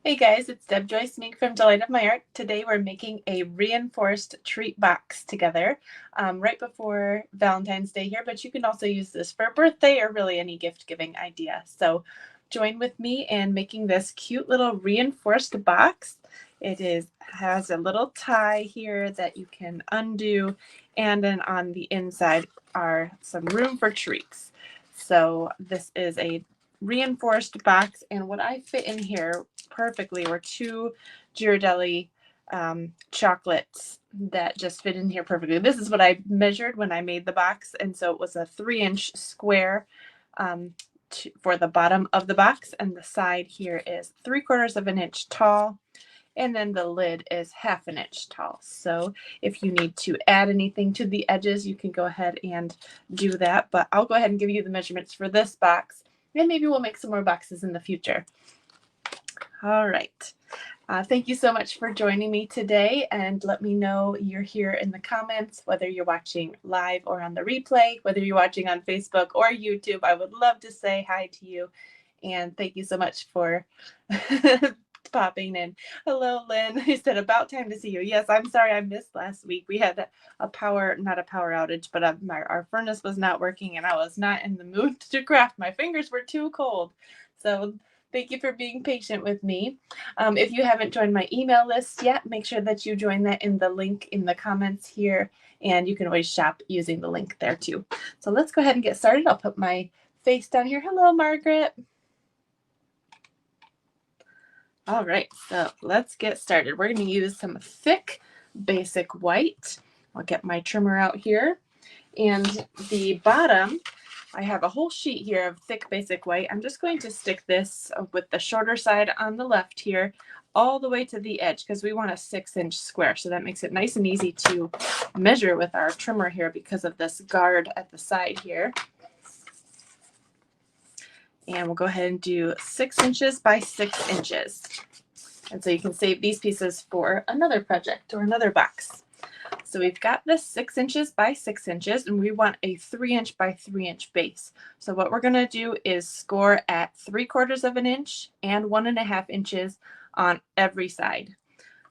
Hey guys, it's Deb Joyce Mink from Delight of My Art. Today we're making a reinforced treat box together right before Valentine's Day here, but you can also use this for a birthday or really any gift giving idea. So join with me in making this cute little reinforced box. Has a little tie here that you can undo, and then on the inside are some room for treats. So this is a reinforced box, and what I fit in here perfectly were two Ghirardelli chocolates that just fit in here perfectly. This is what I measured when I made the box, and so it was a 3-inch square for the bottom of the box, and the side here is 3/4 of an inch tall, and then the lid is 1/2 an inch tall. So if you need to add anything to the edges, you can go ahead and do that, but I'll go ahead and give you the measurements for this box, and maybe we'll make some more boxes in the future. All right. Thank you so much for joining me today, and let me know you're here in the comments, whether you're watching live or on the replay, whether you're watching on Facebook or YouTube. I would love to say hi to you, and thank you so much for popping in. Hello, Lynn. He said, about time to see you. Yes, I'm sorry I missed last week. We had not a power outage, but our furnace was not working, and I was not in the mood to craft. My fingers were too cold. So thank you for being patient with me. If you haven't joined my email list yet, make sure that you join that in the link in the comments here, and you can always shop using the link there too. So let's go ahead and get started. I'll put my face down here. Hello, Margaret. All right, so let's get started. We're going to use some thick basic white. I'll get my trimmer out here. And the bottom, I have a whole sheet here of thick basic white. I'm just going to stick this with the shorter side on the left here all the way to the edge because we want a 6-inch square. So that makes it nice and easy to measure with our trimmer here because of this guard at the side here. And we'll go ahead and do 6 inches by 6 inches. And so you can save these pieces for another project or another box. So we've got this 6 inches by 6 inches, and we want a 3-inch by 3-inch base. So what we're going to do is score at 3/4 of an inch and 1.5 inches on every side.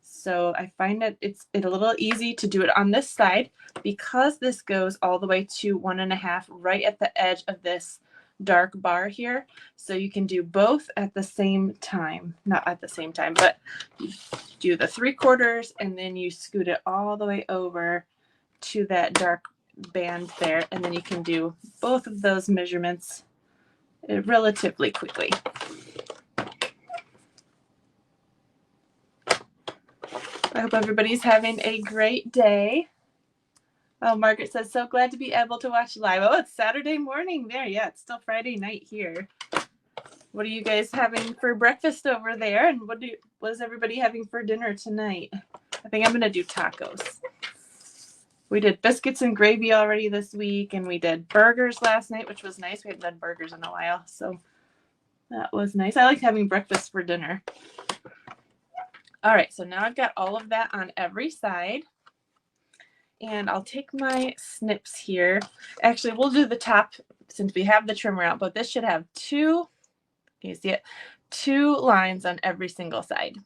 So I find that it's a little easy to do it on this side because this goes all the way to 1.5 right at the edge of this dark bar here. So you can do both at the same time, not at the same time, but you do the 3/4 and then you scoot it all the way over to that dark band there, and then you can do both of those measurements relatively quickly. I hope everybody's having a great day. Oh, Margaret says, so glad to be able to watch live. Oh, it's Saturday morning there. Yeah, it's still Friday night here. What are you guys having for breakfast over there? And what is everybody having for dinner tonight? I think I'm going to do tacos. We did biscuits and gravy already this week, and we did burgers last night, which was nice. We hadn't done burgers in a while, so that was nice. I like having breakfast for dinner. All right, so now I've got all of that on every side. And I'll take my snips here. Actually, we'll do the top since we have the trimmer out, but this should have two lines on every single side.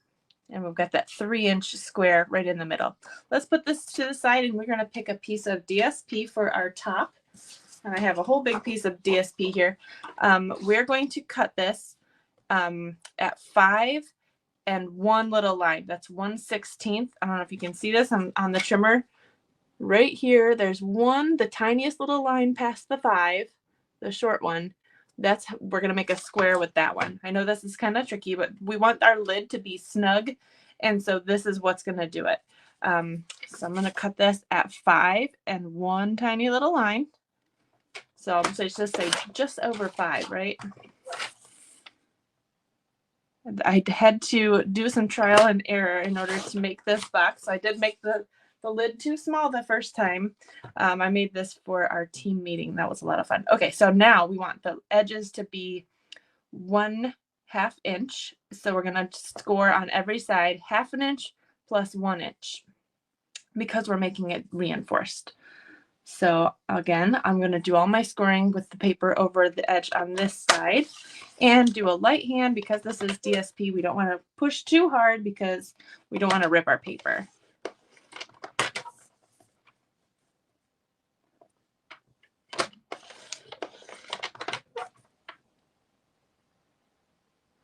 And we've got that 3-inch square right in the middle. Let's put this to the side, and we're going to pick a piece of DSP for our top. And I have a whole big piece of DSP here. We're going to cut this at 5 and 1 little line. That's 1/16. I don't know if you can see this on the trimmer. Right here, there's the tiniest little line past the 5, the short one. We're going to make a square with that one. I know this is kind of tricky, but we want our lid to be snug, and so this is what's going to do it. So I'm going to cut this at 5 and 1 tiny little line. So I'll just say just over 5, right? I had to do some trial and error in order to make this box. So I did make the lid too small the first time. I made this for our team meeting. That was a lot of fun. Okay, so now we want the edges to be 1/2 inch. So we're going to score on every side 1/2 inch plus 1 inch because we're making it reinforced. So again, I'm going to do all my scoring with the paper over the edge on this side and do a light hand because this is DSP. We don't want to push too hard because we don't want to rip our paper.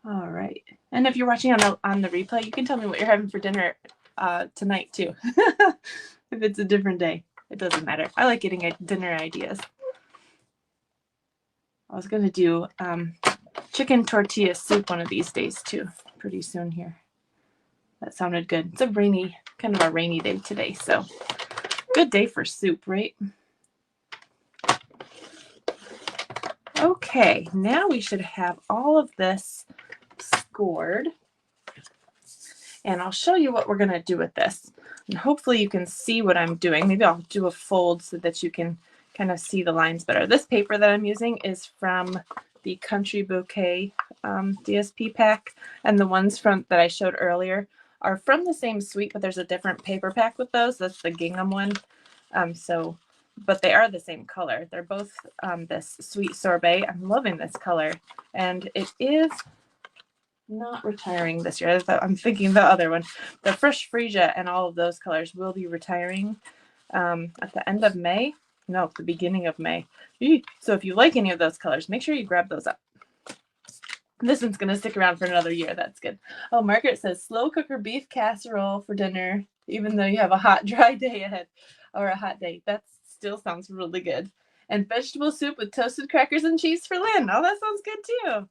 All right. And if you're watching on the replay, you can tell me what you're having for dinner tonight too. If it's a different day, it doesn't matter. I like getting dinner ideas. I was going to do chicken tortilla soup one of these days too, pretty soon here. That sounded good. It's a rainy, kind of a rainy day today, so good day for soup, right? Okay, now we should have all of this scored. And I'll show you what we're going to do with this. And hopefully you can see what I'm doing. Maybe I'll do a fold so that you can kind of see the lines better. This paper that I'm using is from the Country Bouquet DSP pack. And the ones that I showed earlier are from the same suite, but there's a different paper pack with those. That's the gingham one. But they are the same color. They're both this sweet sorbet. I'm loving this color. And it is not retiring this year. I'm thinking the other one. The Fresh Freesia and all of those colors will be retiring at the end of May. No, the beginning of May. So if you like any of those colors, make sure you grab those up. This one's going to stick around for another year. That's good. Oh, Margaret says slow cooker beef casserole for dinner, even though you have a hot, dry day ahead or a hot day. That still sounds really good. And vegetable soup with toasted crackers and cheese for Lynn. Oh, that sounds good too.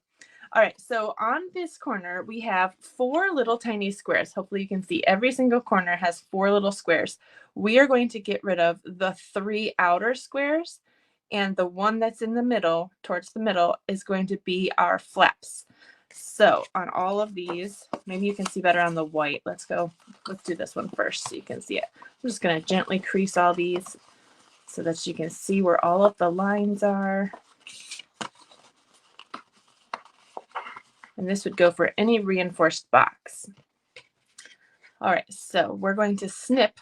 All right, so on this corner, we have 4 little tiny squares. Hopefully you can see every single corner has 4 little squares. We are going to get rid of the 3 outer squares, and the one that's in the middle, towards the middle, is going to be our flaps. So on all of these, maybe you can see better on the white. Let's do this one first so you can see it. I'm just going to gently crease all these so that you can see where all of the lines are. And this would go for any reinforced box. All right, so we're going to snip.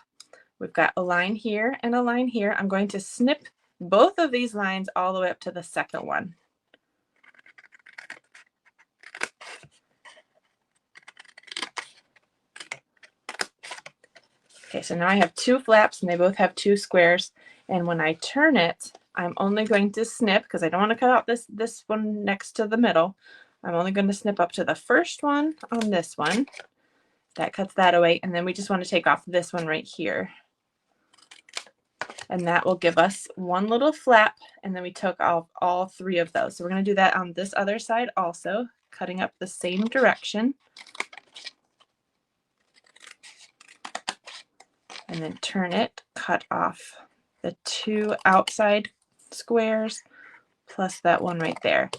We've got a line here and a line here. I'm going to snip both of these lines all the way up to the second one. Okay, so now I have 2 flaps and they both have 2 squares. And when I turn it, I'm only going to snip because I don't want to cut out this one next to the middle. I'm only going to snip up to the first one on this one. That cuts that away. And then we just want to take off this one right here. And that will give us one little flap. And then we took off all 3 of those. So we're going to do that on this other side also, cutting up the same direction. And then turn it, cut off the 2 outside squares plus that one right there.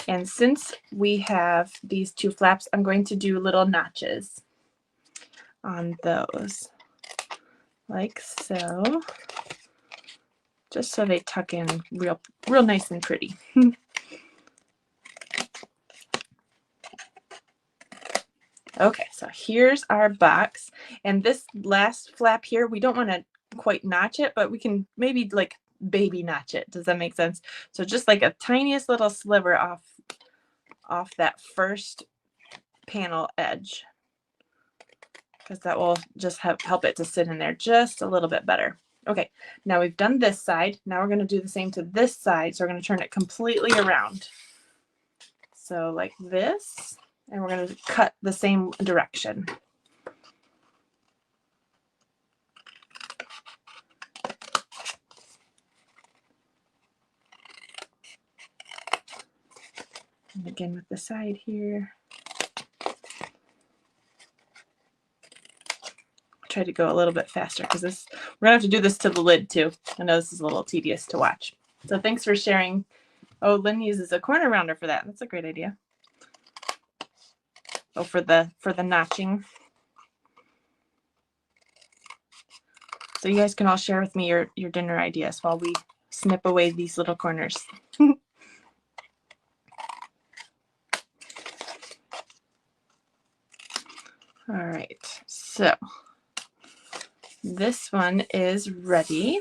And since we have these 2 flaps, I'm going to do little notches on those, like so, just so they tuck in real nice and pretty. Okay, so here's our box. And this last flap here, we don't want to quite notch it, but we can maybe like baby notch it. Does that make sense? So just like a tiniest little sliver off that first panel edge, because that will just help it to sit in there just a little bit better. Okay, now we've done this side. Now we're going to do the same to this side. So we're going to turn it completely around. So like this, and we're going to cut the same direction. And again with the side here. Try to go a little bit faster because we're gonna have to do this to the lid too. I know this is a little tedious to watch. So thanks for sharing. Oh, Lynn uses a corner rounder for that. That's a great idea. Oh, for the notching. So you guys can all share with me your dinner ideas while we snip away these little corners. All right, so this one is ready.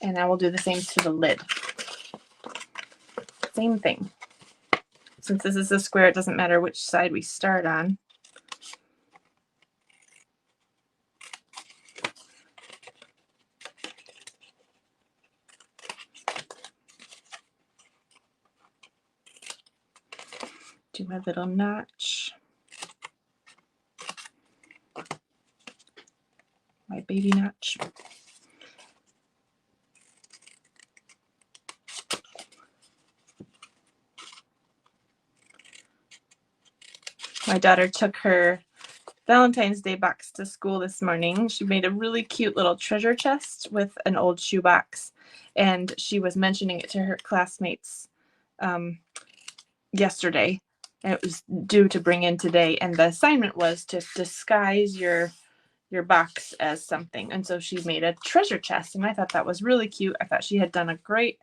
And I will do the same to the lid. Same thing. Since this is a square, it doesn't matter which side we start on. Do a little notch. My baby notch. My daughter took her Valentine's Day box to school this morning. She made a really cute little treasure chest with an old shoebox, and she was mentioning it to her classmates yesterday. And it was due to bring in today, and the assignment was to disguise your box as something. And so she made a treasure chest, and I thought that was really cute. I thought she had done a great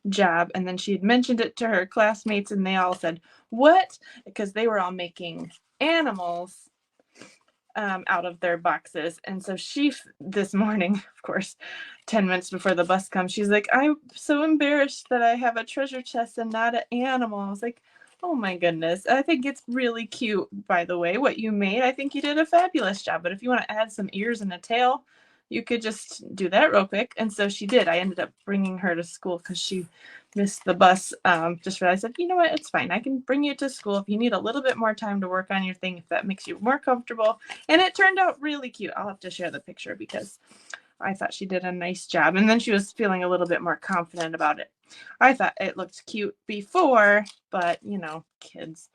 job. And then she had mentioned it to her classmates, and they all said, "What?" Because they were all making animals out of their boxes. And so she, this morning, of course, 10 minutes before the bus comes, she's like, "I'm so embarrassed that I have a treasure chest and not an animal." I was like, oh my goodness. I think it's really cute, by the way, what you made. I think you did a fabulous job. But if you want to add some ears and a tail, you could just do that real quick. And so she did. I ended up bringing her to school because she missed the bus. Just realized, I said, you know what, it's fine. I can bring you to school if you need a little bit more time to work on your thing, if that makes you more comfortable. And it turned out really cute. I'll have to share the picture because I thought she did a nice job. And then she was feeling a little bit more confident about it. I thought it looked cute before, but you know, kids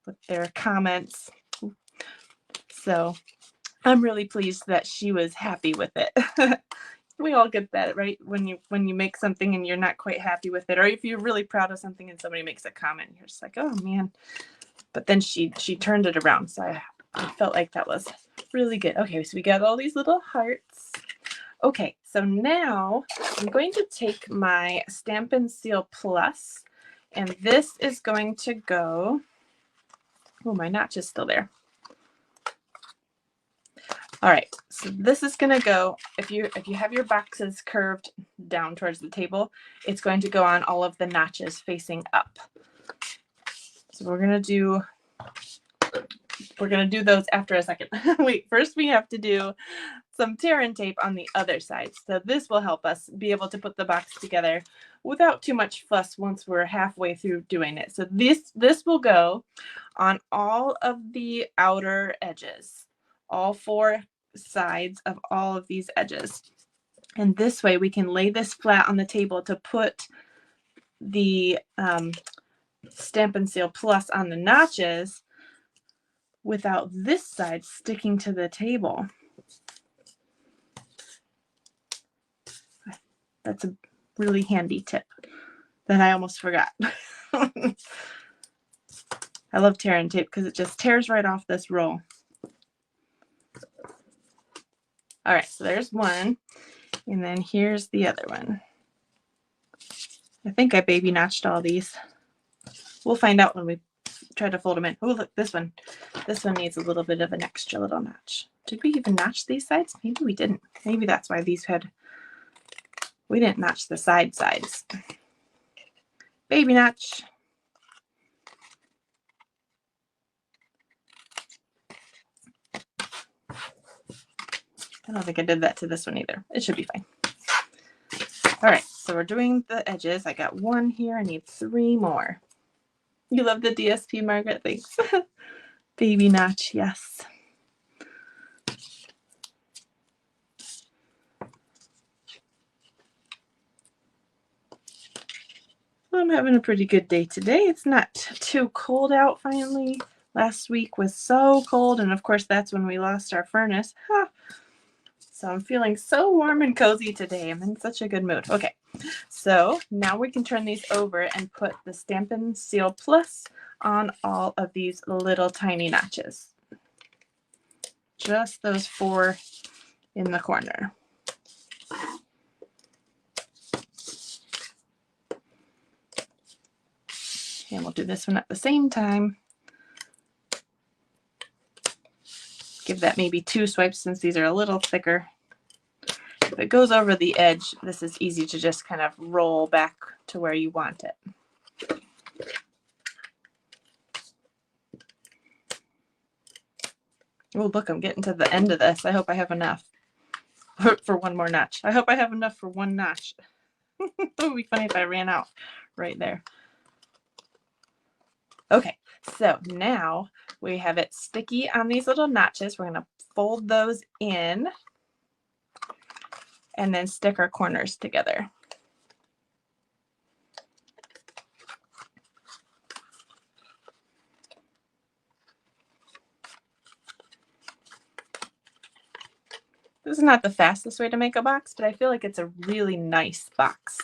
with their comments. So I'm really pleased that she was happy with it. We all get that, right? When you make something and you're not quite happy with it, or if you're really proud of something and somebody makes a comment, you're just like, oh man. But then she turned it around. So I felt like that was really good. Okay, so we got all these little hearts. Okay, so now I'm going to take my Stampin' Seal Plus, and this is going to go, oh, my notch is still there. All right, so this is going to go, if you have your boxes curved down towards the table, it's going to go on all of the notches facing up. So we're going to do those after a second. Wait, first we have to do some tear and tape on the other side. So this will help us be able to put the box together without too much fuss once we're halfway through doing it. So this will go on all of the outer edges, all four sides of all of these edges. And this way we can lay this flat on the table to put the Stampin' Seal Plus on the notches without this side sticking to the table. That's a really handy tip that I almost forgot. I love tear and tape because it just tears right off this roll. All right, so there's one, and then here's the other one. I think I baby notched all these. We'll find out when we try to fold them in. Oh, look, this one needs a little bit of an extra little notch. Did we even notch these sides? Maybe we didn't. Maybe that's why these we didn't notch the sides. Baby notch. I don't think I did that to this one either. It should be fine. All right, so we're doing the edges. I got one here. I need 3 more. You love the DSP, Margaret? Thanks. Baby notch, yes. I'm having a pretty good day today. It's not too cold out finally. Last week was so cold, and of course that's when we lost our furnace. So I'm feeling so warm and cozy today. I'm in such a good mood. Okay, so now we can turn these over and put the Stampin' Seal Plus on all of these little tiny notches. Just those 4 in the corner. And we'll do this one at the same time. Give that maybe 2 swipes since these are a little thicker. If it goes over the edge, this is easy to just kind of roll back to where you want it. Oh, look, I'm getting to the end of this. I hope I have enough for one more notch. I hope I have enough for one notch. It would be funny if I ran out right there. Okay, so now we have it sticky on these little notches. We're going to fold those in and then stick our corners together. This is not the fastest way to make a box, but I feel like it's a really nice box.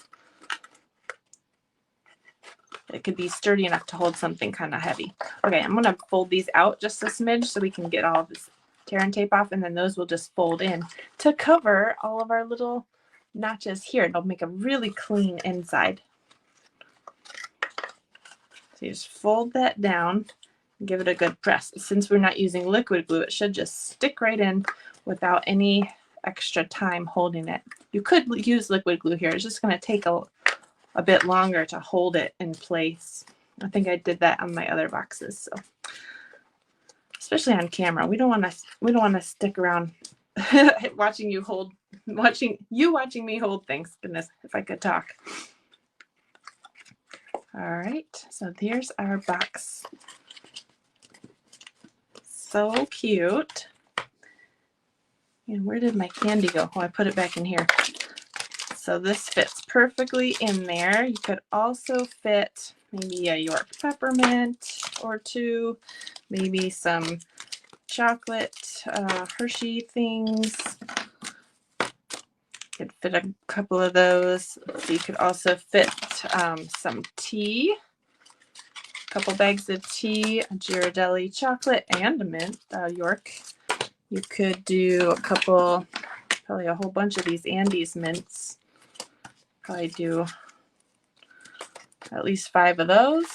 It could be sturdy enough to hold something kind of heavy. Okay, I'm going to fold these out just a smidge so we can get all of this tear and tape off, and then those will just fold in to cover all of our little notches here. It'll make a really clean inside. So you just fold that down and give it a good press. Since we're not using liquid glue, it should just stick right in without any extra time holding it. You could use liquid glue here. It's just going to take a bit longer to hold it in place. I think I did that on my other boxes. So especially on camera, we don't want to stick around watching me hold things. Goodness, if I could talk. All right, so here's our box. So cute. And where did my candy go? Oh, I put it back in here. So this fits perfectly in there. You could also fit maybe a York peppermint or two, maybe some chocolate Hershey things. You could fit a couple of those. So you could also fit some tea, a couple bags of tea, a Ghirardelli chocolate and a mint, York. You could do a couple, probably a whole bunch of these Andes mints. Probably do at least 5 of those.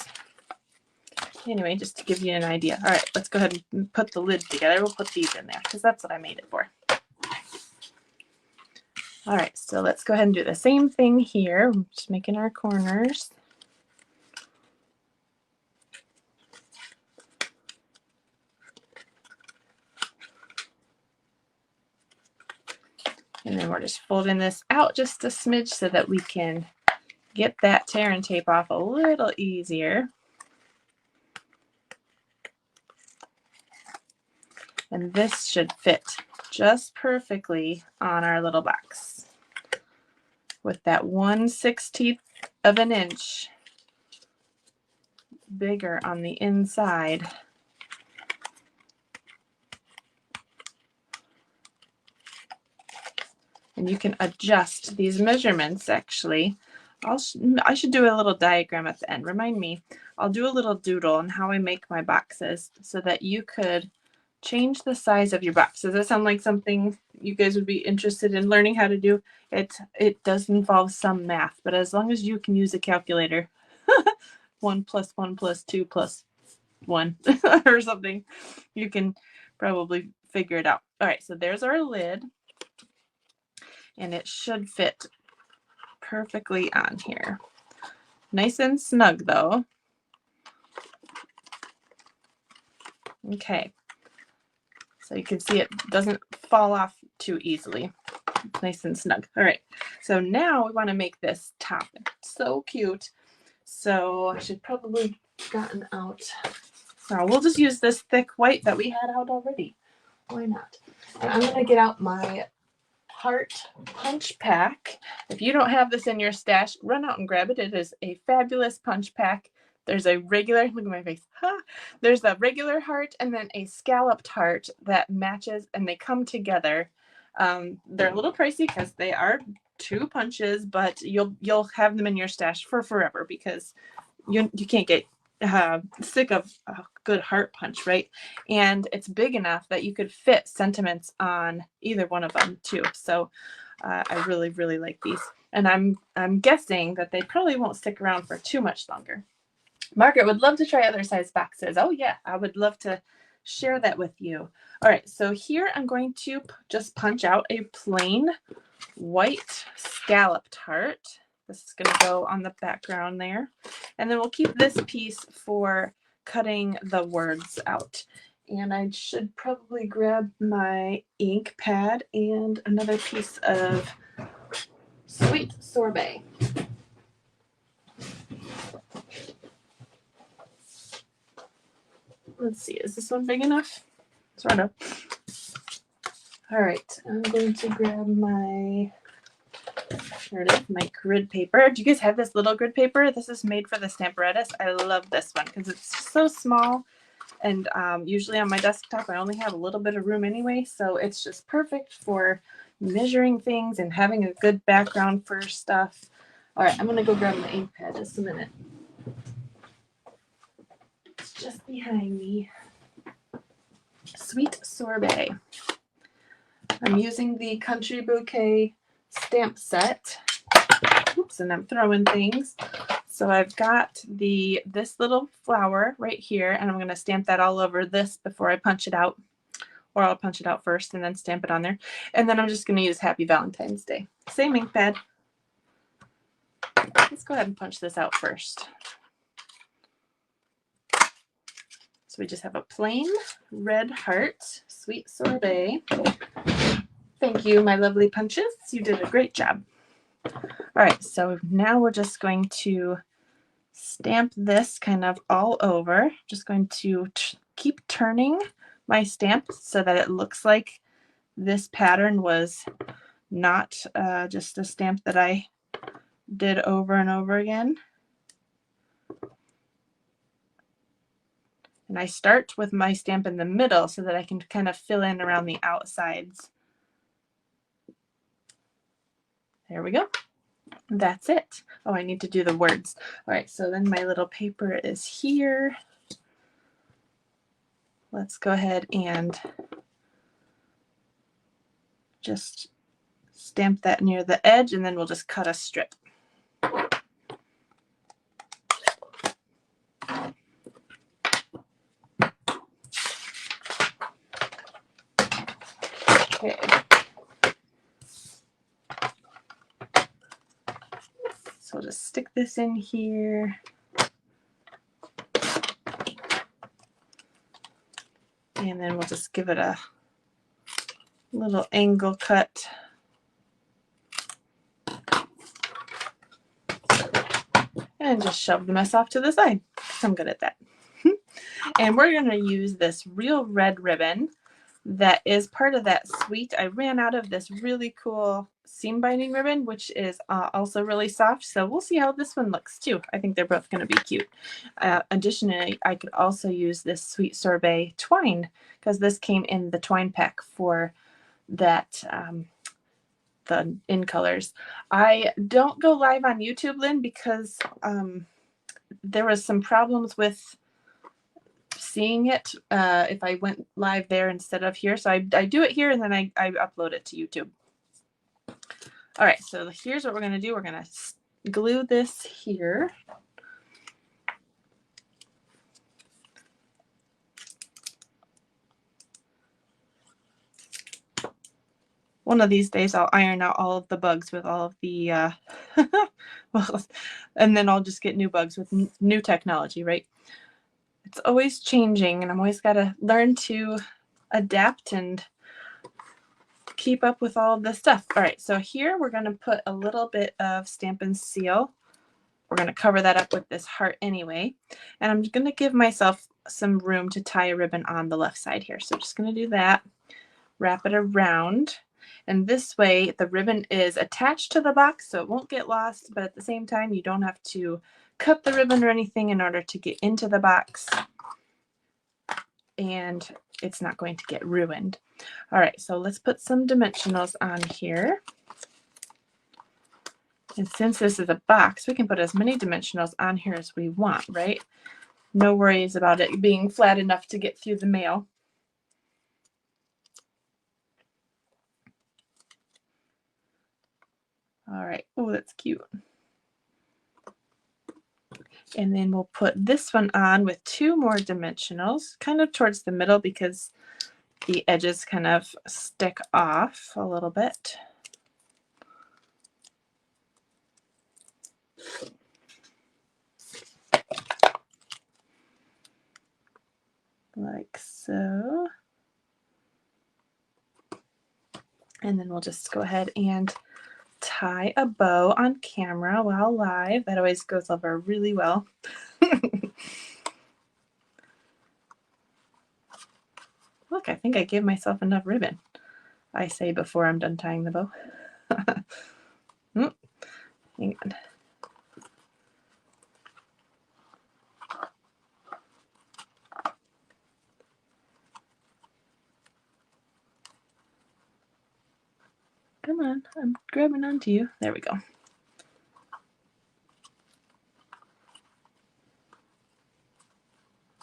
Anyway, just to give you an idea. All right, let's go ahead and put the lid together. We'll put these in there because that's what I made it for. All right, so let's go ahead and do the same thing here. I'm just making our corners. And then we're just folding this out just a smidge so that we can get that tear and tape off a little easier. And this should fit just perfectly on our little box with that 1/16 of an inch bigger on the inside. And you can adjust these measurements actually. I should do a little diagram at the end. Remind me. I'll do a little doodle on how I make my boxes so that you could change the size of your box. Does that sound like something you guys would be interested in learning how to do? It does involve some math, but as long as you can use a calculator, 1 + 1 + 2 + 1 or something, you can probably figure it out. All right, so there's our lid. And it should fit perfectly on here. Nice and snug though. Okay, so you can see it doesn't fall off too easily. It's nice and snug. All right, so now we want to make this top. So cute. So I should probably gotten out. So we'll just use this thick white that we had out already. Why not? And I'm going to get out my Heart punch pack. If you don't have this in your stash, run out and grab it. It is a fabulous punch pack. There's a regular, look at my face. There's a regular heart and then a scalloped heart that matches, and they come together. They're a little pricey because they are 2 punches, but you'll have them in your stash for forever because you can't get sick of a good heart punch, right? And it's big enough that you could fit sentiments on either one of them too. So I really, really like these. And I'm guessing that they probably won't stick around for too much longer. Margaret would love to try other size boxes. Oh yeah, I would love to share that with you. All right, so here I'm going to just punch out a plain white scalloped heart. This is going to go on the background there. And then we'll keep this piece for cutting the words out. And I should probably grab my ink pad and another piece of sweet sorbet. Let's see, is this one big enough? Sort of. All right, I'm going to grab my, here it is, my grid paper. Do you guys have this little grid paper? This is made for the Stamparatus. I love this one because it's so small. And usually on my desktop, I only have a little bit of room anyway. So it's just perfect for measuring things and having a good background for stuff. All right, I'm going to go grab my ink pad just a minute. It's just behind me. Sweet sorbet. I'm using the Country Bouquet stamp set. Oops, and I'm throwing things. So I've got this little flower right here, and I'm going to stamp that all over this before I punch it out. Or I'll punch it out first and then stamp it on there. And then I'm just going to use Happy Valentine's Day. Same ink pad. Let's go ahead and punch this out first. So we just have a plain red heart, sweet sorbet. Thank you, my lovely punches. You did a great job. All right, so now we're just going to stamp this kind of all over. Just going to keep turning my stamp so that it looks like this pattern was not just a stamp that I did over and over again. And I start with my stamp in the middle so that I can kind of fill in around the outsides. There we go. That's it. Oh, I need to do the words. All right, so then my little paper is here. Let's go ahead and just stamp that near the edge, and then we'll just cut a strip. Okay. So I'll just stick this in here. And then we'll just give it a little angle cut. And just shove the mess off to the side. I'm good at that. And we're going to use this real red ribbon that is part of that suite. I ran out of this really cool seam binding ribbon, which is also really soft. So we'll see how this one looks too. I think they're both going to be cute. Additionally, I could also use this sweet sorbet twine because this came in the twine pack for that the in colors. I don't go live on YouTube, Lynn, because there was some problems with seeing it if I went live there instead of here. So I do it here and then I upload it to YouTube. All right, so here's what we're going to do. We're going to glue this here. One of these days I'll iron out all of the bugs with all of the, well, and then I'll just get new bugs with new technology, right? It's always changing and I'm always got to learn to adapt and keep up with all of this stuff. All right, so here we're going to put a little bit of Stampin' Seal. We're going to cover that up with this heart anyway. And I'm going to give myself some room to tie a ribbon on the left side here. So just going to do that, wrap it around. And this way the ribbon is attached to the box so it won't get lost, but at the same time you don't have to cut the ribbon or anything in order to get into the box. And it's not going to get ruined. All right, so let's put some dimensionals on here. And since this is a box, we can put as many dimensionals on here as we want, right? No worries about it being flat enough to get through the mail. All right, oh, that's cute. And then we'll put this one on with 2 more dimensionals, kind of towards the middle because the edges kind of stick off a little bit. like so. And then we'll just go ahead and tie a bow on camera while live. That always goes over really well. Look, I think I gave myself enough ribbon. I say before I'm done tying the bow. Hang on. Come on, I'm grabbing onto you. There we go.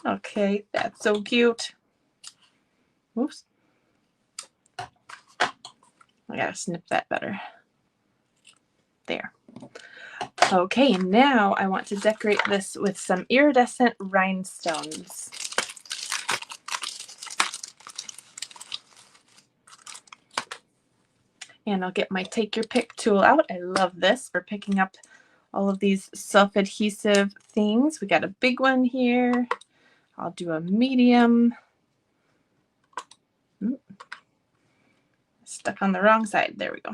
Okay, that's so cute. Oops. I gotta snip that better. There. Okay, now I want to decorate this with some iridescent rhinestones. And I'll get my take your pick tool out. I love this for picking up all of these self-adhesive things. We got a big one here. I'll do a medium. Stuck on the wrong side. There we go.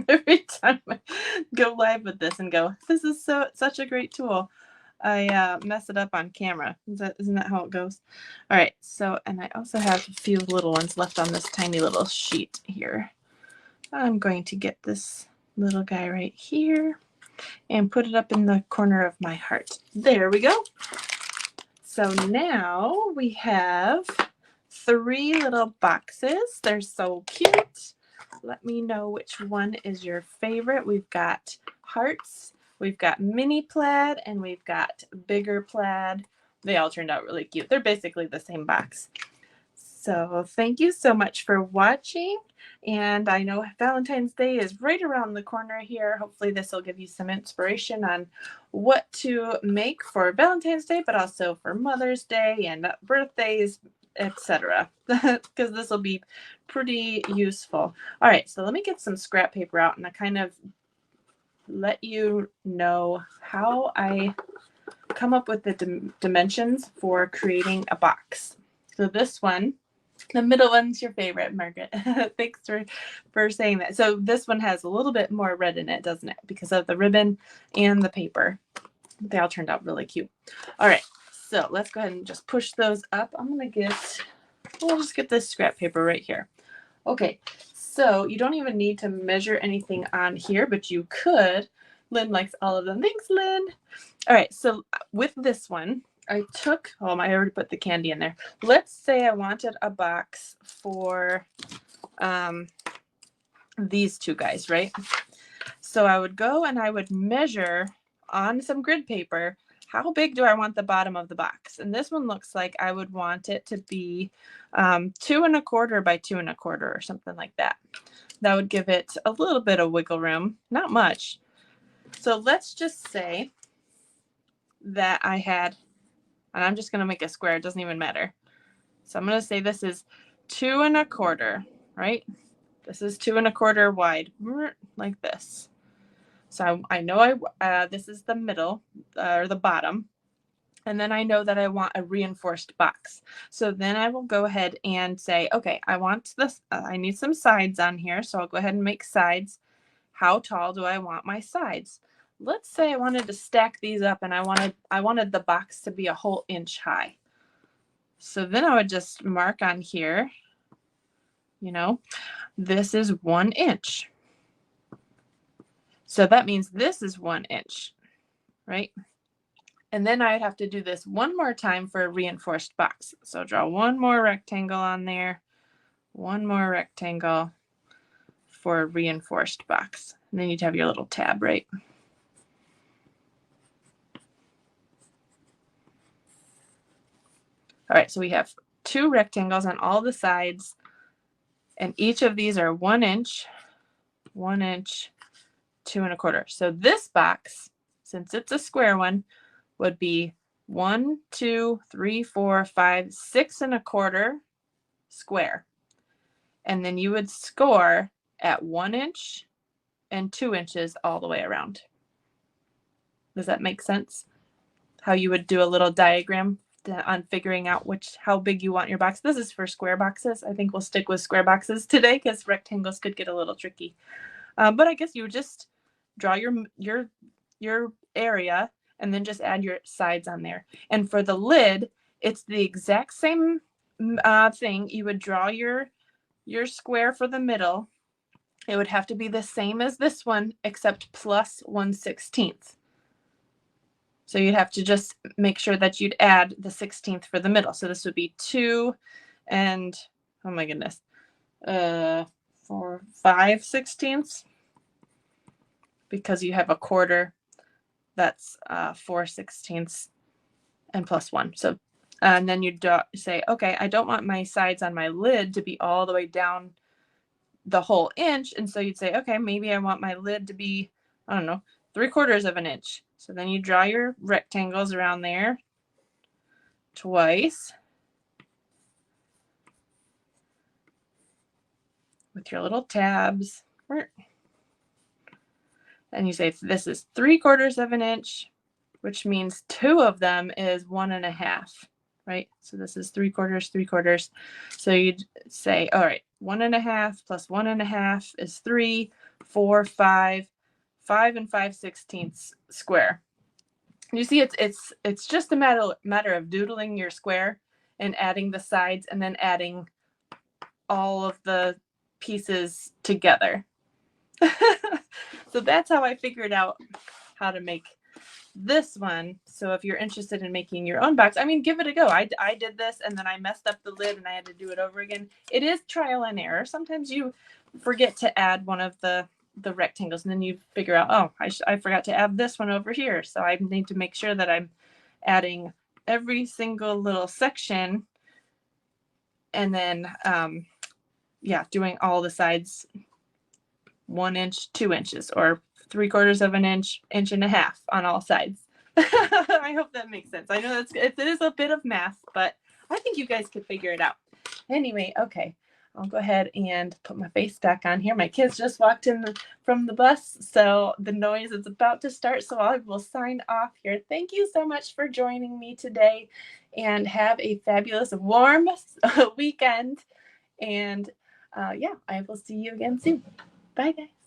Every time I go live with this and go, this is such a great tool, I mess it up on camera. Isn't that how it goes? All right, so, and I also have a few little ones left on this tiny little sheet here. I'm going to get this little guy right here and put it up in the corner of my heart. There we go. So now we have 3 little boxes. They're so cute. Let me know which one is your favorite. We've got hearts, we've got mini plaid, and we've got bigger plaid. They all turned out really cute. They're basically the same box. So thank you so much for watching. And I know Valentine's Day is right around the corner here. Hopefully this will give you some inspiration on what to make for Valentine's Day, but also for Mother's Day and birthdays, etc. Because this will be pretty useful. All right, so let me get some scrap paper out and I kind of let you know how I come up with the dimensions for creating a box. So this one, the middle one's your favorite, Margaret. Thanks for saying that. So this one has a little bit more red in it, doesn't it? Because of the ribbon and the paper. They all turned out really cute. All right, so let's go ahead and just push those up. We'll just get this scrap paper right here. Okay, so you don't even need to measure anything on here, but you could. Lynn likes all of them. Thanks, Lynn. All right, so with this one, I already put the candy in there. Let's say I wanted a box for these 2 guys, right? So I would go and I would measure on some grid paper, how big do I want the bottom of the box? And this one looks like I would want it to be 2 1/4 by 2 1/4 or something like that. That would give it a little bit of wiggle room, not much. So let's just say that I had, and I'm just going to make a square. It doesn't even matter. So I'm going to say this is 2 1/4, right? This is 2 1/4 wide, like this. So I know this is the middle or the bottom. And then I know that I want a reinforced box. So then I will go ahead and say, okay, I want this. I need some sides on here. So I'll go ahead and make sides. How tall do I want my sides? Let's say I wanted to stack these up and I wanted the box to be a whole inch high. So then I would just mark on here, this is 1 inch. So that means this is 1 inch, right? And then I'd have to do this one more time for a reinforced box. So draw one more rectangle on there, one more rectangle for a reinforced box. And then you'd have your little tab, right? All right, so we have 2 rectangles on all the sides, and each of these are 1 inch, 1 inch, 2 1/4. So this box, since it's a square one, would be 1, 2, 3, 4, 5, 6 1/4 square. And then you would score at 1 inch and 2 inches all the way around. Does that make sense? How you would do a little diagram on figuring out how big you want your box. This is for square boxes. I think we'll stick with square boxes today because rectangles could get a little tricky. But I guess you would just draw your area and then just add your sides on there. And for the lid, it's the exact same thing. You would draw your square for the middle. It would have to be the same as this one, except plus 1/16. So you'd have to just make sure that you'd add the 16th for the middle. So this would be 2 and, oh my goodness, 5/16, because you have a quarter that's 4/16 and plus 1. So and then you say, okay, I don't want my sides on my lid to be all the way down the whole inch. And so you'd say, okay, maybe I want my lid to be, I don't know, 3/4 of an inch. So then you draw your rectangles around there twice with your little tabs. And you say this is 3/4 of an inch, which means 2 of them is 1.5, right? So this is 3/4, 3/4. So you'd say, all right, 1.5 plus 1.5 is 3, 4, 5, 5 and 5/16 square. You see, it's just a matter of doodling your square and adding the sides and then adding all of the pieces together. So that's how I figured out how to make this one. So if you're interested in making your own box, I mean, give it a go. I did this and then I messed up the lid and I had to do it over again. It is trial and error. Sometimes you forget to add one of the rectangles and then you figure out, oh, I forgot to add this one over here. So I need to make sure that I'm adding every single little section and then, yeah, doing all the sides 1 inch, 2 inches, or 3/4 of an inch, 1.5 inches on all sides. I hope that makes sense. I know it is a bit of math, but I think you guys could figure it out. Anyway, okay, I'll go ahead and put my face back on here. My kids just walked in from the bus, so the noise is about to start, so I will sign off here. Thank you so much for joining me today, and have a fabulous, warm weekend. And yeah, I will see you again soon. Bye, guys.